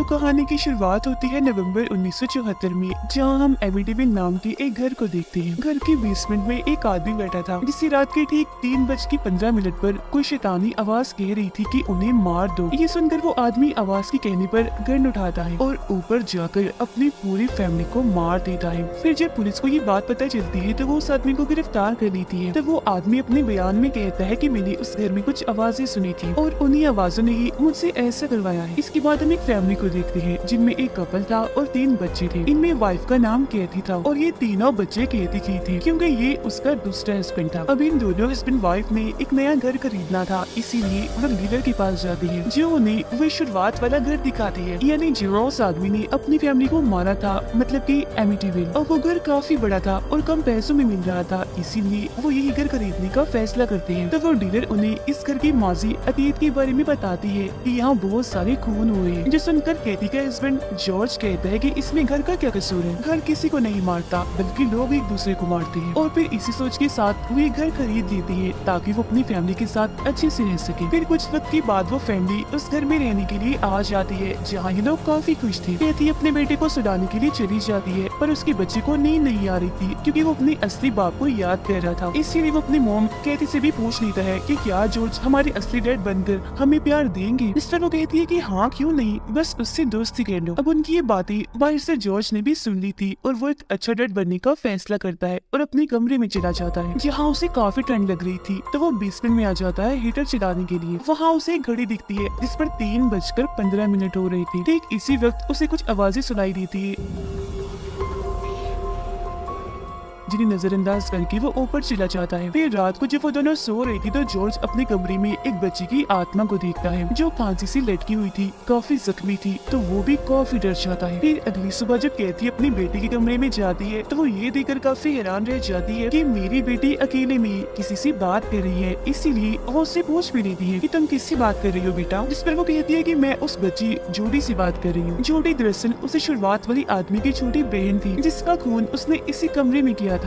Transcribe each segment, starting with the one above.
तो कहानी की शुरुआत होती है नवंबर 1974 में, जहां हम एमिटीविल नाम के एक घर को देखते हैं। घर के बेसमेंट में एक आदमी बैठा था, जिसे रात के ठीक 3:15 पर कोई शैतानी आवाज कह रही थी कि उन्हें मार दो। ये सुनकर वो आदमी आवाज के कहने पर गन उठाता है और ऊपर जाकर अपनी पूरी फैमिली को मार देता है। फिर जब पुलिस को ये बात पता चलती है तो वो उस आदमी को गिरफ्तार कर लेती है। तब वो आदमी अपने बयान में कहता है कि मैंने उस घर में कुछ आवाजें सुनी थी और उन्हीं आवाजों ने ही मुझसे ऐसा करवाया है। इसके बाद हम एक फैमिली को देखते हैं जिनमें एक कपल था और 3 बच्चे थे। इनमें वाइफ का नाम कैथी था और ये तीनों बच्चे कैथी की थे, क्योंकि ये उसका दूसरा हस्बैंड था। अब इन दोनों हस्बैंड वाइफ ने एक नया घर खरीदना था, इसीलिए वो डीलर के पास जाती है, जो उन्हें वो शुरुआत वाला घर दिखाती है। यानी जो उस आदमी ने अपनी फैमिली को मारा था, मतलब कि एमिटीविल। और वो घर काफी बड़ा था और कम पैसों में मिल रहा था, इसीलिए वो यही घर खरीदने का फैसला करते हैं। तो वो डीलर उन्हें इस घर की माजी अतीत के बारे में बताती है कि यहाँ बहुत सारे खून हुए हैं। जो सुनकर कैथी का हस्बैंड जॉर्ज कहता है कि इसमें घर का क्या कसूर है, घर किसी को नहीं मारता बल्कि लोग एक दूसरे को मारते हैं। और फिर इसी सोच के साथ वो ये घर खरीद लेती है ताकि वो अपनी फैमिली के साथ अच्छे से रह सके। फिर कुछ वक्त के बाद वो फैमिली उस घर में रहने के लिए आ जाती है, जहाँ ये लोग काफी खुश थे। कैथी अपने बेटे को सुलाने के लिए चली जाती है, पर उसके बच्चे को नींद नहीं आ रही थी, क्योंकि वो अपने असली बाप को याद कर रहा था। इसलिए वो अपनी मॉम कैथी से भी पूछ लेता है कि क्या जॉर्ज हमारे असली डैड बनकर हमें प्यार देंगे। इस पर वो कहती है कि हाँ क्यों नहीं, बस उससे दोस्ती कर लो। अब उनकी ये बातें बाहर से जॉर्ज ने भी सुन ली थी और वो एक अच्छा डैड बनने का फैसला करता है और अपने कमरे में चला जाता है, जहाँ उसे काफी ठंड लग रही थी। तो वो बेसमेंट में आ जाता है हीटर चलाने के लिए। वहाँ उसे एक घड़ी दिखती है जिस पर 3:15 हो रही थी। ठीक इसी वक्त उसे कुछ आवाजें सुनाई देती है, जिन्हें नजरअंदाज करके वो ऊपर चला जाता है। फिर रात को जब वो दोनों सो रही थी तो जॉर्ज अपने कमरे में एक बच्ची की आत्मा को देखता है, जो फांसी से लटकी हुई थी, काफी जख्मी थी। तो वो भी काफी डर जाता है। फिर अगली सुबह जब कैथी अपनी बेटी के कमरे में जाती है तो वो ये देखकर काफी हैरान रह जाती है कि मेरी बेटी अकेले में किसी से बात कर रही है। इसीलिए वो उससे पूछ भी लेती है कि तुम किससे बात कर रही हो बेटा, जिस पर वो कहती है कि मैं उस बच्ची जोडी से बात कर रही हूँ। जोडी दरअसल उसे शुरुआत वाली आदमी की छोटी बहन थी, जिसका खून उसने इसी कमरे में किया था।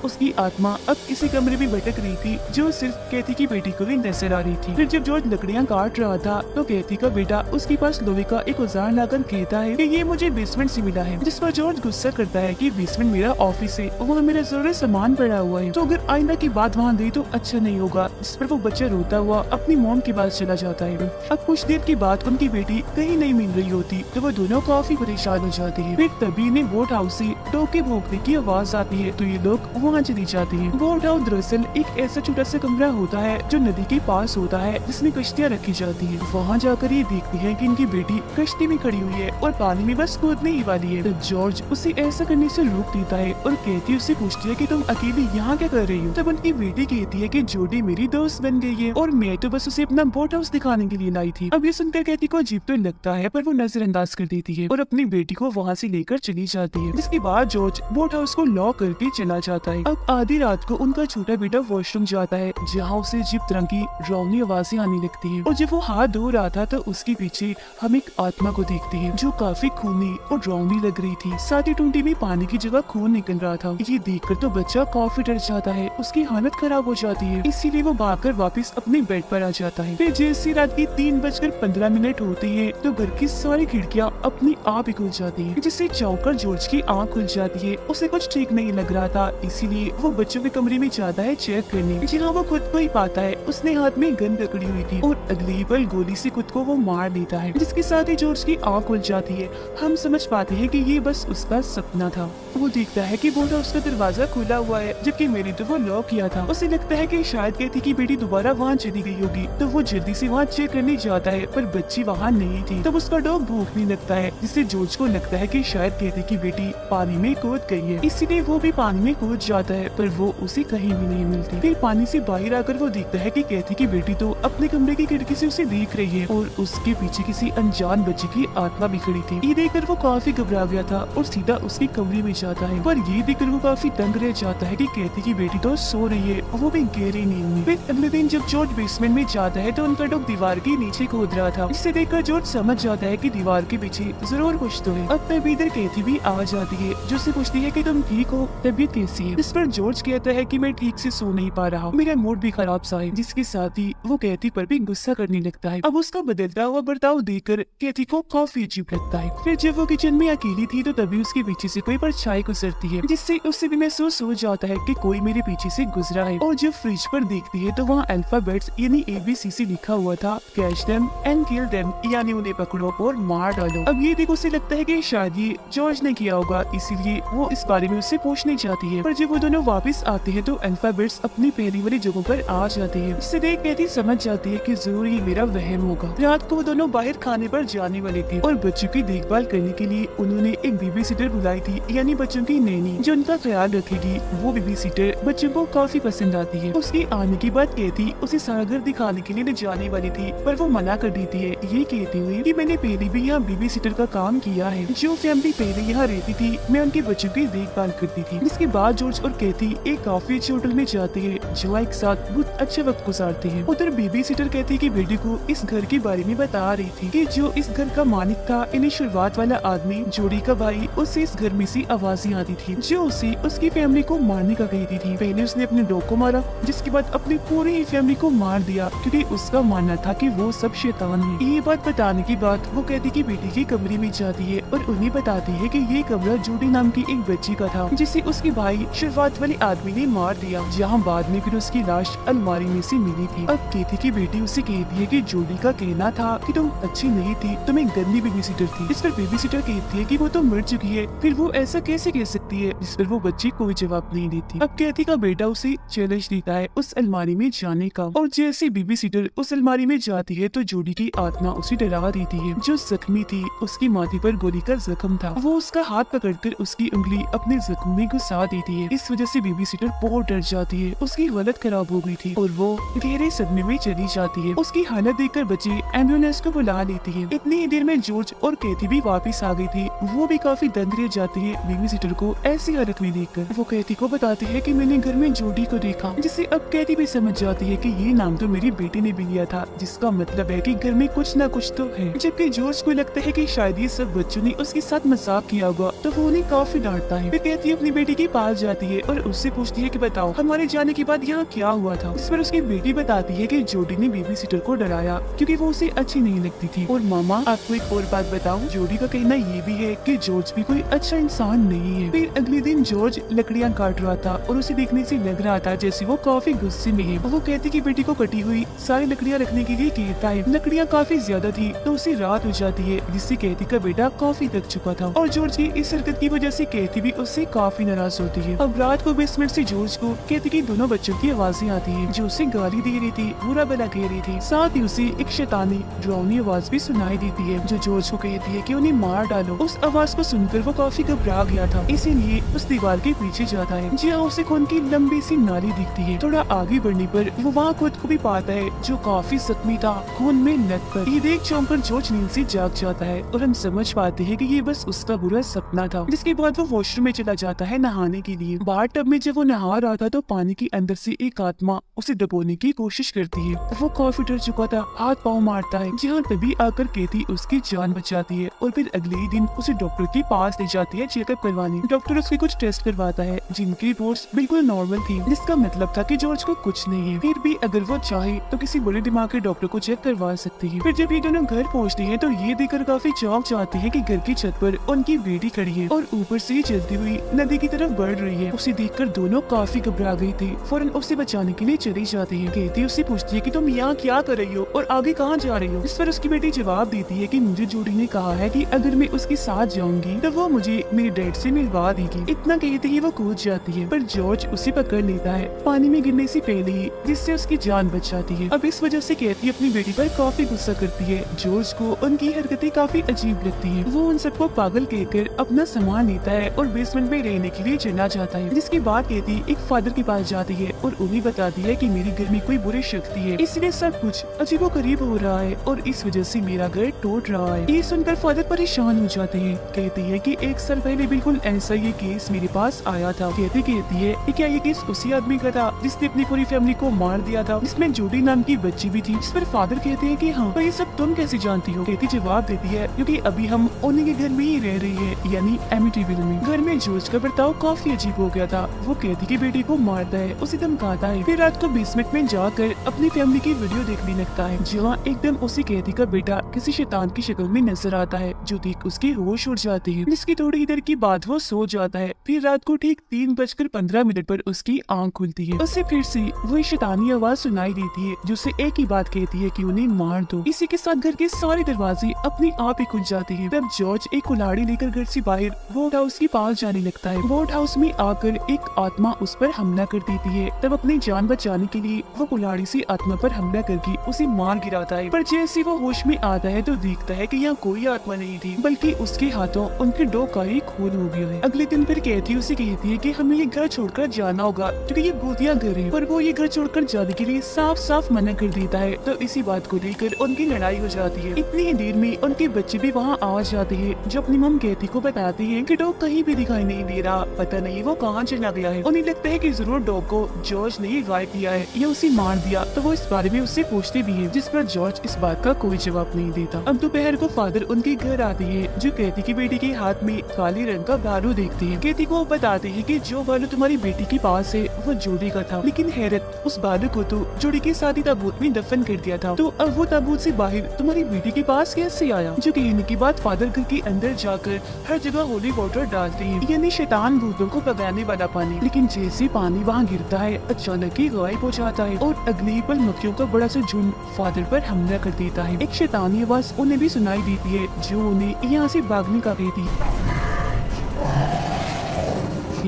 उसकी आत्मा अब इसी कमरे में भटक रही थी, जो सिर्फ कैथी की बेटी को भी नजर आ रही थी। फिर जब जॉर्ज लकड़ियां काट रहा था तो कैथी का बेटा उसके पास लोहे का एक औजार लाकर कहता है कि ये मुझे बेसमेंट से मिला है, जिस पर जॉर्ज गुस्सा करता है कि बेसमेंट मेरा ऑफिस है, वहाँ मेरा जरूरी सामान पड़ा हुआ है, तो अगर आइंदा की बात वहाँ गई तो अच्छा नहीं होगा। जिस पर वो बच्चा रोता हुआ अपनी मॉम के पास चला जाता है। अब कुछ देर के बाद उनकी बेटी कहीं नहीं मिल रही होती, तो वो दोनों काफी परेशान हो जाते हैं। फिर तभी इन्हें बोट हाउस से टोके भोंकने की आवाज आती है, तो ये लोग वहाँ चली जाती है। बोट हाउस दरअसल एक ऐसा छोटा सा कमरा होता है जो नदी के पास होता है, जिसमें कश्तियाँ रखी जाती है। वहाँ जाकर ये देखती है कि इनकी बेटी कश्ती में खड़ी हुई है और पानी में बस कूदने ही वाली है। तो जॉर्ज उसे ऐसा करने से रोक देता है और कैथी उससे पूछती है कि तुम अकेली यहाँ क्या कर रही हो। तब उनकी बेटी कहती है कि जोडी मेरी दोस्त बन गई है और मैं तो बस उसे अपना बोट हाउस दिखाने के लिए लाई थी। अब ये सुनकर कैथी को अजीब तो लगता है, पर वो नजरअंदाज कर देती है और अपनी बेटी को वहाँ से लेकर चली जाती है। जिसके बाद जॉर्ज बोट हाउस को लॉक करके चला जाता है। अब आधी रात को उनका छोटा बेटा वॉशरूम जाता है, जहाँ उसे अजीब तरह की डरावनी आवाजें आने लगती है। और जब वो हाथ धो रहा था तो उसके पीछे हम एक आत्मा को देखते हैं, जो काफी खूनी और डरावनी लग रही थी। साथ ही टूंटी में पानी की जगह खून निकल रहा था। ये देखकर तो बच्चा काफी डर जाता है, उसकी हालत खराब हो जाती है, इसीलिए वो भागकर वापस अपने बेड पर आ जाता है। फिर जैसे रात की 3:15 होती है तो घर की सारी खिड़कियाँ अपनी आप ही खुल जाती है, जिससे चौंककर जॉर्ज की आँख खुल जाती है। उसे कुछ ठीक नहीं लग रहा था, इसीलिए वो बच्चों के कमरे में जाता है चेक करने, जहाँ वो खुद को ही पाता है उसने हाथ में गन पकड़ी हुई थी और अगली पल गोली से खुद को वो मार देता है, जिसके साथ ही जॉर्ज की आँख खुल जाती है। हम समझ पाते हैं कि ये बस उसका सपना था। वो देखता है कि बोट हाउस का दरवाजा खुला हुआ है, जबकि मैंने तो वो लॉक किया था। उसे लगता है कि शायद कैथी की बेटी दोबारा वहाँ चली गई होगी, तो वो जल्दी से वहाँ चेक करने जाता है, पर बच्ची वहाँ नहीं थी। तब उसका डॉग भूखने लगता है, जिससे जॉर्ज को लगता है कि शायद कैथी की बेटी पानी में कूद गई है, इसीलिए वो भी पानी में कूद जाता है, पर वो उसे कहीं भी नहीं मिलती। फिर पानी से बाहर आकर वो देखता है कि कैथी की बेटी तो अपने कमरे की खिड़की से उसे देख रही है और उसके पीछे किसी अनजान बच्चे की आत्मा भी खड़ी थी। ये देखकर वो काफी घबरा गया था और सीधा उसके कमरे में जाता है, पर ये देखकर वो काफी तंग रह जाता है कि कैथी की बेटी तो सो रही है, वो भी गहरी नींद में। फिर अगले दिन जब जॉर्ज बेसमेंट में जाता है तो उनका डॉग दीवार के नीचे कूद रहा था, जिसे देखकर जॉर्ज समझ जाता है कि दीवार के पीछे जरूर कुछ तो है। अब तभी इधर कैथी भी आ जाती है, जो उससे पूछती है कि तुम ठीक हो, तबीयत कैसी है। इस पर जॉर्ज कहता है कि मैं ठीक से सो नहीं पा रहा, मेरा मूड भी खराब सा है, जिसके साथ ही वो कैथी पर भी गुस्सा करने लगता है। अब उसका बदलता हुआ बर्ताव देखकर कैथी को काफी अजीब लगता है। फिर जब वो किचन में अकेली थी तो तभी उसके पीछे से कोई परछाई गुजरती है, जिससे उससे भी महसूस हो जाता है कि कोई मेरे पीछे से गुजरा है। और जब फ्रिज पर देखती है तो वहाँ अल्फाबेट्स यानी ABCC लिखा हुआ था, catch them and kill them, यानी उन्हें पकड़ो और मार डालो। अब ये देख उसे लगता है कि शायद ये जॉर्ज ने किया होगा, इसीलिए वो इस बारे में उससे पूछने जाती है। पर जब वो दोनों वापस आते हैं तो अल्फाबेट्स अपनी पहली वाली जगहों पर आ जाते हैं। इससे देख कैथी समझ जाती है कि जरूर ये मेरा वहम होगा। रात को वो दोनों बाहर खाने पर जाने वाले थे और बच्चों की देखभाल करने के लिए उन्होंने एक बेबी सीटर बुलाई थी, यानी बच्चों की नैनी जो उनका ख्याल रखेगी। वो बेबी सीटर बच्चों को काफी पसंद आती है। उसके आने के बाद कैथी उसे सारा घर दिखाने के लिए ले जाने वाली थी, पर वो मना कर देती है, ये कहती हुई कि मैंने पहले भी यहाँ बेबी सीटर का काम किया है। जो फैमिली पहले यहाँ रहती थी मैं उनके बच्चों की देखभाल करती थी। इसके बाद जॉर्ज और कैथी एक काफी अच्छे होटल में जाते हैं, जो एक साथ बहुत अच्छे वक्त गुजारते हैं। उधर बेबी सीटर कैथी की बेटी को इस घर के बारे में बता रही थी कि जो इस घर का मालिक था, यानी शुरुआत वाला आदमी जोड़ी का भाई, उससे इस घर में से आवाजें आती थी जो उसे उसकी फैमिली को मारने का कहती थी। पहले उसने अपने डॉग को मारा, जिसके बाद अपनी पूरी ही फैमिली को मार दिया, क्योंकि उसका मानना था कि वो सब शैतान है। ये बात बताने के बाद वो कैथी की बेटी के कमरे में जाती है और उन्हें बताती है कि ये कमरा जोड़ी नाम की एक बच्ची का था, जिसे उसके भाई शुरुआत वाले आदमी ने मार दिया, जहाँ बाद में फिर उसकी लाश अलमारी में से मिली थी। अब कैथी की बेटी उसे कहती है कि जोड़ी का कहना था कि तुम अच्छी नहीं थी, तुम एक गंदी बेबी सीटर थी। इस पर बेबी सीटर कहती है कि वो तो मर चुकी है, फिर वो ऐसा कैसे कह सकती है, जिस पर वो बच्ची कोई जवाब नहीं देती। अब कैथी का बेटा उसे चैलेंज देता है उस अलमारी में जाने का, और जैसे बेबी सीटर उस अलमारी में जाती है तो जोड़ी की आत्मा उसे डरा देती है। जो जख्मी थी उसकी माथे पर गोली का जख्म था, वो उसका हाथ पकड़कर उसकी उंगली अपने जख्म में घुसा देती है। इस वजह से बेबी सीटर बहुत डर जाती है, उसकी हालत खराब हो गई थी और वो गहरे सदमे में चली जाती है। उसकी हालत देखकर बच्चे एम्बुलेंस को बुला लेती है। इतनी ही देर में जॉर्ज और कैथी भी वापस आ गई थी। वो भी काफी दंग रह जाती है बेबी सीटर को ऐसी हालत में देखकर। वो कैथी को बताती है कि मैंने घर में जोड़ी को देखा, जिससे अब कैथी भी समझ जाती है कि ये नाम तो मेरी बेटी ने भी लिया था, जिसका मतलब है कि घर में कुछ न कुछ तो है। जबकि जॉर्ज को लगता है कि शायद ये सब बच्चों ने उसके साथ मजाक किया होगा, तो वो उन्हें काफी डांटता है। फिर कैथी अपनी बेटी के पास जाती है और उससे पूछती है कि बताओ हमारे जाने के बाद यहाँ क्या हुआ था। इस पर उसकी बेटी बताती है कि जोड़ी ने बेबी सीटर को डराया क्योंकि वो उसे अच्छी नहीं लगती थी। और मामा आपको एक और बात बताऊं, जोड़ी का कहना ये भी है कि जॉर्ज भी कोई अच्छा इंसान नहीं है। फिर अगले दिन जॉर्ज लकड़ियाँ काट रहा था और उसे देखने से लग रहा था जैसे वो काफी गुस्से में है। वो कैथी की बेटी को कटी हुई सारी लकड़ियाँ रखने के लिए कहता है। लकड़ियाँ काफी ज्यादा थी तो उसे रात हो जाती है, जिससे कैथी का बेटा काफी थक चुका था और जॉर्ज की इस हरकत की वजह से कैथी भी उससे काफी नाराज होती है। अब रात को बेसमेंट से जॉर्ज को कैथी के दोनों बच्चों की आवाजें आती है जो उसे गाली दे रही थी, बुरा भला कह रही थी। साथ ही उसे एक शैतानी डरावनी आवाज भी सुनाई देती है जो जॉर्ज को कहती है कि उन्हें मार डालो। उस आवाज को सुनकर वो काफी घबरा गया था, इसीलिए उस दीवार के पीछे जाता है जहाँ उसे खून की लंबी सी नाली दिखती है। थोड़ा आगे बढ़ने पर वो वहाँ खुद को भी पाता है जो काफी जख्मी था, खून में लथपथ। ये देख चौंक कर जॉर्ज नींद से जाग जाता है और हम समझ पाते हैं कि ये बस उसका बुरा सपना था। जिसके बाद वो वॉशरूम में चला जाता है नहाने के लिए। बाथ टब में जब वो नहा रहा था तो पानी के अंदर से एक आत्मा उसे दबोने की कोशिश करती है। वो काफी डर चुका था, हाथ पाँव मारता है, जहाँ तभी आकर कैथी उसकी जान बचाती है और फिर अगले ही दिन उसे डॉक्टर के पास ले जाती है चेकअप करवाने। डॉक्टर उसके कुछ टेस्ट करवाता है जिनकी रिपोर्ट्स बिल्कुल नॉर्मल थी, जिसका मतलब था कि जॉर्ज को कुछ नहीं है। फिर भी अगर वो चाहे तो किसी बड़े दिमाग के डॉक्टर को चेक करवा सकती है। फिर जब ये दोनों घर पहुँचते हैं तो ये देखकर काफी चौंक जाते हैं कि घर की छत पर उनकी बेटी खड़ी है और ऊपर से चलती हुई नदी की तरफ बढ़ रही है। उसे देखकर दोनों काफी घबरा गई थी, फौरन उसे बचाने के लिए चली जाती है। कैथी उससे पूछती है कि तुम यहाँ क्या कर रही हो और आगे कहाँ जा रही हो। इस पर उसकी बेटी जवाब देती है कि मुझे जोड़ी ने कहा है कि अगर मैं उसके साथ जाऊंगी तो वो मुझे मेरे डैड से मिलवा देगी। इतना कहते ही वो कूद जाती है, पर जॉर्ज उसे पकड़ लेता है पानी में गिरने से पहले ही, जिससे उसकी जान बच जाती है। अब इस वजह से कैथी अपनी बेटी पर काफी गुस्सा करती है। जॉर्ज को उनकी हरकतें काफी अजीब लगती है। वो उन सबको पागल कहकर अपना सामान लेता है और बेसमेंट में रहने के लिए चला जाता है। जिसके बाद कैथी एक फादर के पास जाती है और उन्हें बताती है कि मेरे घर में कोई बुरी शक्ति है, इसलिए सब कुछ अजीबो करीब हो रहा है और इस वजह से मेरा घर टूट रहा है। ये सुनकर फादर परेशान हो जाते हैं। कहती है कि एक साल पहले बिल्कुल ऐसा ये केस मेरे पास आया था। कैथी कहती है कि क्या ये केस उसी आदमी का था जिसने अपनी पूरी फैमिली को मार दिया था, जिसमें जोड़ी नाम की बच्ची भी थी। इस पर फादर कहते हैं कि हाँ, पर ये सब तुम कैसे जानती हो। कैथी जवाब देती है क्योंकि अभी हम उन्हीं के घर में ही रह रही है, यानी एमिटीविल में। घर में जॉर्ज का बर्ताव काफी अजीब हो गया था वो कैथी की बेटी को मारता है, उसे धमकाता है। फिर रात को बेसमेंट में जाकर अपनी फैमिली की वीडियो देखने लगता है, जहाँ एकदम उसी कैथी का बेटा किसी शैतान की शक्ल में नजर आता है, जो देख उसकी होश उड़ जाती है। जिसकी थोड़ी देर की बाद वो सो जाता है। फिर रात को ठीक 3:15 पर उसकी आंख खुलती है। उसे फिर से वही शैतानी आवाज सुनाई देती है, जो उसे एक ही बात कहती है कि उन्हें मार दो। इसी के साथ घर के सारे दरवाजे अपने आप ही खुल जाते हैं। तब जॉर्ज एक कुल्हाड़ी लेकर घर से बाहर बोट हाउस के पास जाने लगता है। बोट हाउस में आकर एक आत्मा उस पर हमला कर देती है। तब अपनी जान बचाने के लिए वो कुल्हाड़ी से आत्मा पर हमला करके उसे मार गिराता है। पर जैसे वो होश में आता है तो देखता है कि यहाँ कोई आत्मा नहीं थी, बल्कि उसके हाथों उनके 2 काई खून हो गए हैं। अगले दिन फिर कैथी उसे कहती है कि हमें ये घर छोड़कर जाना होगा, क्योंकि ये भूतिया घर है। पर वो ये घर छोड़कर जाने के लिए साफ साफ मना कर देता है। तो इसी बात को लेकर उनकी लड़ाई हो जाती है। इतनी ही देर में उनके बच्चे भी वहाँ आ जाते हैं, जो अपनी मम कैथी को बताते हैं कि डॉग कहीं भी दिखाई नहीं दे रहा, पता नहीं वो कहाँ चला गया है। उन्हें लगता है कि जरूर डॉग को जॉर्ज ने गायब किया है या उसे मार दिया। तो वो इस बारे में उससे पूछते भी है, जिस पर जॉर्ज इस बात का कोई जवाब नहीं देता। अब दोपहर को फादर उनके घर आते हैं, जो कैथी की बेटी के हाथ में काले रंग का भालू देखते हैं। कैथी को बताते हैं कि जो भालू तुम्हारी बेटी के पास है वो जोड़ी का था, लेकिन हैरत, उस भालू को तो जोड़ी के साथ ही ताबूत में दफन कर दिया था। तो अब वो ताबूत से बाहर तुम्हारी बेटी के पास कैसे आया? जो कहने के बाद फादर घर के अंदर जाकर हर जगह होली वाटर डालते हैं, यानी शैतान भूतों को भगाने वाला पानी। लेकिन जैसे पानी वहाँ गिरता है अचानक ही गायब हो जाता है और अगले ही पल मक्खियों का बड़ा सा झुंड फादर पर हमला कर देता है। एक शैतानी आवाज उन्हें भी सुनाई देती है, जो उन्हें यहाँ से भागने का कहती है।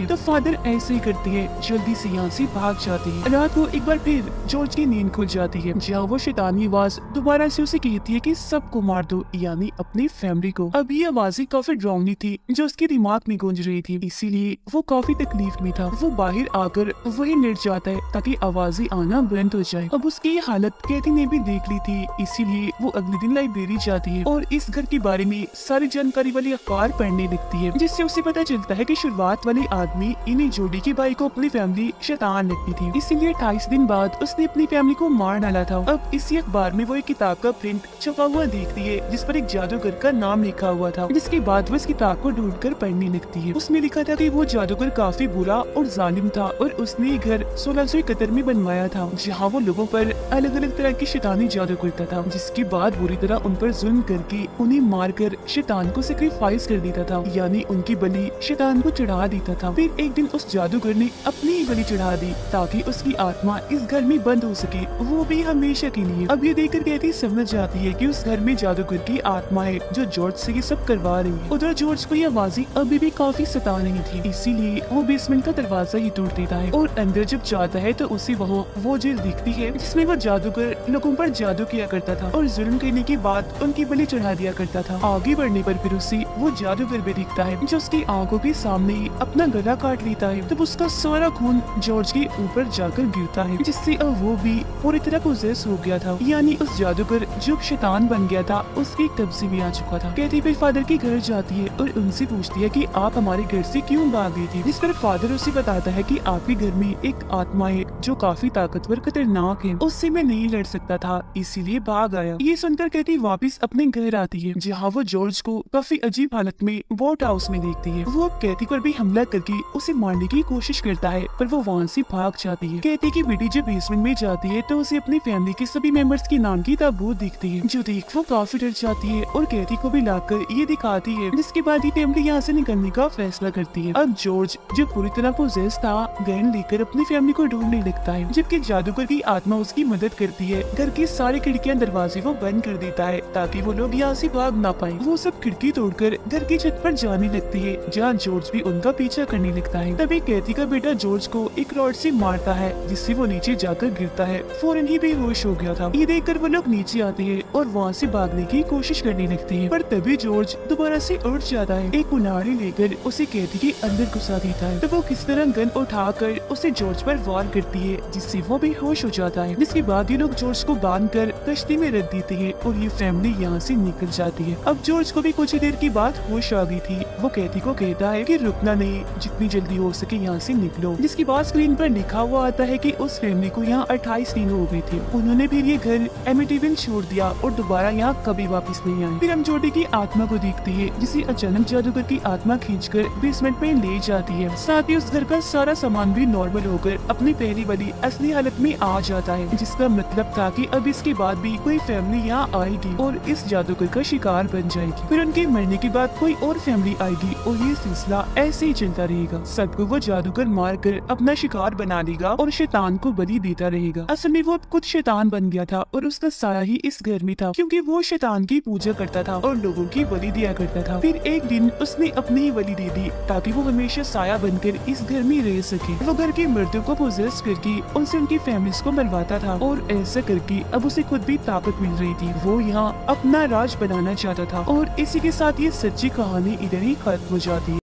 तो फादर ऐसे ही करते हैं, जल्दी से यहाँ से भाग जाते हैं। रात को एक बार फिर जॉर्ज की नींद खुल जाती है, जहाँ वो शैतानी आवाज दोबारा से उसे कहती है कि सबको मार दो, यानी अपनी फैमिली को। अब ये आवाजें काफी डरावनी थी जो उसके दिमाग में गूंज रही थी, इसीलिए वो काफी तकलीफ में था। वो बाहर आकर वही लेट जाता है ताकि आवाजें आना बंद हो जाए। अब उसकी ये हालत कैथी ने भी देख ली थी, इसीलिए वो अगले दिन लाइब्रेरी जाती है और इस घर के बारे में सारी जानकारी वाली अखबार पढ़ने लगती है, जिससे उसे पता चलता है कि शुरुआत वाले आदमी इन्हीं जोड़ी के भाई को अपनी फैमिली शैतान लगती थी, इसीलिए 28 दिन बाद उसने अपनी फैमिली को मार डाला था। अब इसी अखबार में वो एक किताब का प्रिंट छपा हुआ देखती है, जिस पर एक जादूगर का नाम लिखा हुआ था। जिसके बाद वो इस किताब को ढूंढकर पढ़ने लगती है। उसमें लिखा था कि वो जादूगर काफी बुरा और जालिम था और उसने ये घर 1671 में बनवाया था, जहाँ वो लोगों पर अलग अलग तरह की शैतानी जादू करता था, जिसके बाद बुरी तरह उन पर जुल्म करके उन्हें मारकर शैतान को सेक्रीफाइस कर देता था, यानी उनकी बलि शैतान को चढ़ा देता था। फिर एक दिन उस जादूगर ने अपनी ही बलि चढ़ा दी ताकि उसकी आत्मा इस घर में बंद हो सके, वो भी हमेशा के लिए। अब ये देखकर कैथी समझ जाती है कि उस घर में जादूगर की आत्मा है जो जॉर्ज से ये सब करवा रही है। उधर जॉर्ज को ये आवाजें अभी भी काफी सता रही थी, इसीलिए वो बेसमेंट का दरवाजा ही तोड़ देता है और अंदर जब जाता है तो उसे वहाँ वो जेल दिखती है जिसमें वो जादूगर लोगों पर जादू किया करता था और जुल्म करने के बाद उनकी बलि चढ़ा दिया करता था। आगे बढ़ने पर फिर उसे वो जादूगर भी दिखता है जो उसकी आंखों के सामने ही अपना गला काट लेता है। तब उसका सारा खून जॉर्ज के ऊपर जाकर गिरता है, जिससे अब वो भी पूरी तरह पोजेस हो गया था, यानी उस जादूगर जो शैतान बन गया था उसके कब्जे में आ चुका था। कैथी फिर फादर के घर जाती है और उनसे पूछती है कि आप हमारे घर से क्यों भाग गई थी, जिस पर फादर उसे बताता है कि आपके घर में एक आत्मा है जो काफी ताकतवर खतरनाक है, उससे मैं नहीं लड़ सकता था इसीलिए भाग आया। ये सुनकर कैथी वापस अपने घर आती है, जहाँ वो जॉर्ज को काफी अजीब हालत में बोट हाउस में देखती है। वो कैथी पर भी हमला करके उसे मारने की कोशिश करता है, पर वो वहाँ से भाग जाती है। कैथी की बेटी जब बेसमेंट में जाती है तो उसे अपनी फैमिली के सभी मेंबर्स के नाम की ताबूत दिखती है, जो देख वो काफी डर जाती है और कैथी को भी लाकर ये दिखाती है, जिसके बाद ये फैमिली यहाँ से निकलने का फैसला करती है। अब जॉर्ज जो पूरी तरह पोजेस था गन लेकर अपनी फैमिली को ढूंढने लगता है, जबकि जादूगर की आत्मा उसकी मदद करती है। घर की सारी खिड़कियां दरवाजे वो बंद कर देता है ताकि वो लोग यहाँ से भाग ना पाए। वो सब खिड़की तोड़कर घर की छत पर जाने लगती है, जहाँ जॉर्ज भी उनका पीछा करने लगता है। तभी कैथी का बेटा जॉर्ज को एक रॉड से मारता है, जिससे वो नीचे जाकर गिरता है। फौरन ही बेहोश हो गया था। ये देखकर वो लोग नीचे आते हैं और वहाँ से भागने की कोशिश करने लगते हैं, पर तभी जॉर्ज दोबारा से उठ जाता है। एक कुल्हाड़ी लेकर उसे कैथी के अंदर घुसा देता है, तो वो किस तरह गन उठाकर उसे जॉर्ज पर वार करती है, जिससे वो बेहोश हो जाता है। जिसके बाद ये लोग जॉर्ज को बांधकर कश्ती में रख देते हैं और ये फैमिली यहाँ से निकल जाती है। अब जॉर्ज को भी कुछ ही देर की बाद होश आ गई थी। वो कैथी को कहता है कि रुकना नहीं, जितनी जल्दी हो सके यहाँ से निकलो। जिसके बाद स्क्रीन पर लिखा हुआ आता है कि उस फैमिली को यहाँ 28 दिन हो गए थे। उन्होंने फिर ये घर एमिटीविल छोड़ दिया और दोबारा यहाँ कभी वापस नहीं आए। फिर हम जोडी की आत्मा को देखते हैं जिसे अचानक जादूगर की आत्मा खींचकर बेसमेंट में ले जाती है। साथ ही उस घर का सारा सामान भी नॉर्मल होकर अपनी पहली वाली असली हालत में आ जाता है, जिसका मतलब था कि अब इसके बाद भी कोई फैमिली यहाँ आएगी और इस जादूगर का शिकार बन जाएगी। फिर उनके मरने के बाद कोई और फैमिली आएगी और ये सिलसिला ऐसे ही चलता रहेगा। सबको वो जादूगर मार कर अपना शिकार बना लेगा और शैतान को बलि देता रहेगा। असल में वो खुद शैतान बन गया था और उसका साया ही इस घर में था, क्योंकि वो शैतान की पूजा करता था और लोगों की बलि दिया करता था। फिर एक दिन उसने अपनी ही बलि दे दी ताकि वो हमेशा साया बनकर इस घर में रह सके। वो घर के मर्दों को पोजेस करके उनसे उनकी फैमिलीज को मरवाता था और ऐसा करके अब उसे खुद भी ताकत मिल रही थी। वो यहाँ अपना राज बनाना चाहता था और इसी के साथ ये सच्ची कहानी इधर ही खत्म हो जाती है।